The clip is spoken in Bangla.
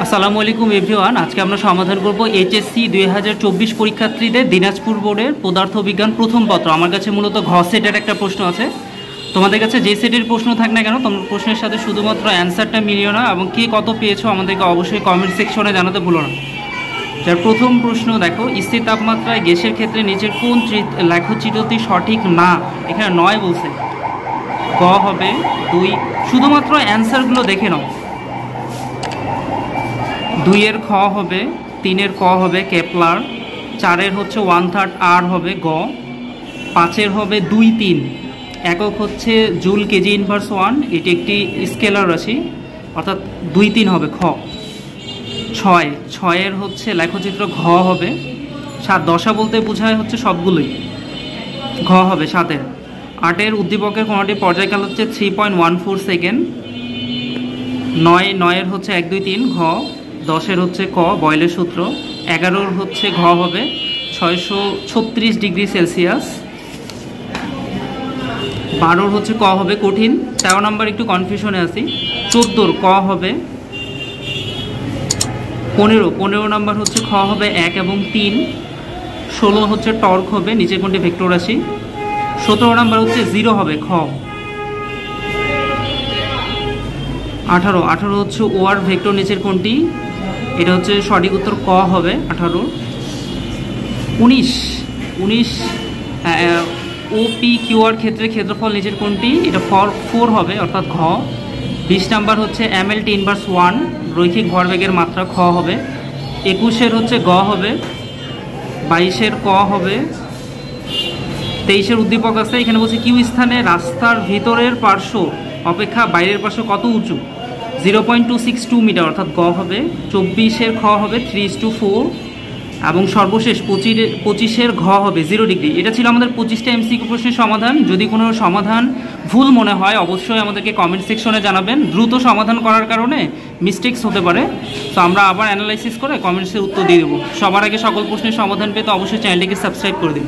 আসসালামু আলাইকুম এভরিওয়ান। আজকে আমরা সমাধান করব এইচএসসি 2024 পরীক্ষার্থীদের দিনাজপুর বোর্ডের পদার্থ বিজ্ঞান প্রথম পত্র। আমার কাছে মূলত ঘ সেটের একটা প্রশ্ন আছে। তোমাদের কাছে যে সেটের প্রশ্ন থাক না কেন, তোমরা প্রশ্নের সাথে শুধুমাত্র অ্যান্সারটা মিলিও না এবং কে কত পেয়েছো আমাদেরকে অবশ্যই কমেন্ট সেকশনে জানাতে ভুলো না। যার প্রথম প্রশ্ন দেখো, স্থির তাপমাত্রায় গ্যাসের ক্ষেত্রে নিচের কোন লেখচিত্রটি সঠিক না? এখানে নয় বলছে। ক হবে 2, শুধুমাত্র অ্যান্সারগুলো দেখে নাও। 2-এর খ হবে, 3-এর ক হবে কেপলার, 4-এর হচ্ছে 1/3 আর হবে গ, 5-এর হবে 2, 3 একক হচ্ছে জুল কেজি ইনভার্স 1, এটি একটি স্কেলার রাশি অর্থাৎ 2, 3 হবে খ। 6-এর হচ্ছে লেখচিত্র ঘ হবে। 7 দশা বলতে বোঝায় হচ্ছে সবগুলোই, ঘ হবে 7-এর। 8-এর উদ্দীপকের কোনটি পর্যায়কাল হচ্ছে 3.14 সেকেন্ড। 9-এর হচ্ছে 1, 2, 3 ঘ। 10-এর হচ্ছে ক বয়েলের সূত্র। 11-এর হচ্ছে ঘ হবে 636 ডিগ্রি সেলসিয়াস। 12-এর হচ্ছে ক হবে কঠিন। 13 নম্বর একটু কনফিউশনে আছি। 14-এর ক হবে 15 নম্বর হচ্ছে খ হবে 1 এবং 3। 16 হচ্ছে টর্ক হবে, নিচে কোনটি ভেক্টর রাশি। 17 নম্বর হচ্ছে 0 হবে খ। 18 হচ্ছে ওয়ার ভেক্টর, নিচের কোনটি? এটা হচ্ছে সঠিক উত্তর, ক হবে 18। 19 ওপি কিউআর ক্ষেত্রের ক্ষেত্রফল নিচের কোনটি? এটা 4 হবে অর্থাৎ ঘ। 20 নাম্বার হচ্ছে MLT ইনভার্স 1 রৈখিক ভরবেগের মাত্রা, খ হবে। 21-এর হচ্ছে গ হবে। 22-এর ক হবে। 23-এর উদ্দীপক আছে, এখানে বলছে কিউ স্থানে রাস্তার ভিতরের পার্শ্ব অপেক্ষা বাইরের পার্শ্ব কত উঁচু? 0.262 মিটার অর্থাৎ গ হবে। 24-এর খ হবে 3:4 এবং সর্বশেষ 25-এর ঘ হবে 0 ডিগ্রি। এটা ছিল আমাদের 25টা এমসিকিউ প্রশ্নের সমাধান। যদি কোনো সমাধান ভুল মনে হয় অবশ্যই আমাদেরকে কমেন্ট সেকশনে জানাবেন। দ্রুত সমাধান করার কারণে মিস্টেক্স হতে পারে, তো আমরা আবার অ্যানালাইসিস করে কমেন্টসের উত্তর দিয়ে দেবো। সবার আগে সকল প্রশ্নের সমাধান পেতে অবশ্যই চ্যানেলটিকে সাবস্ক্রাইব করে দিন।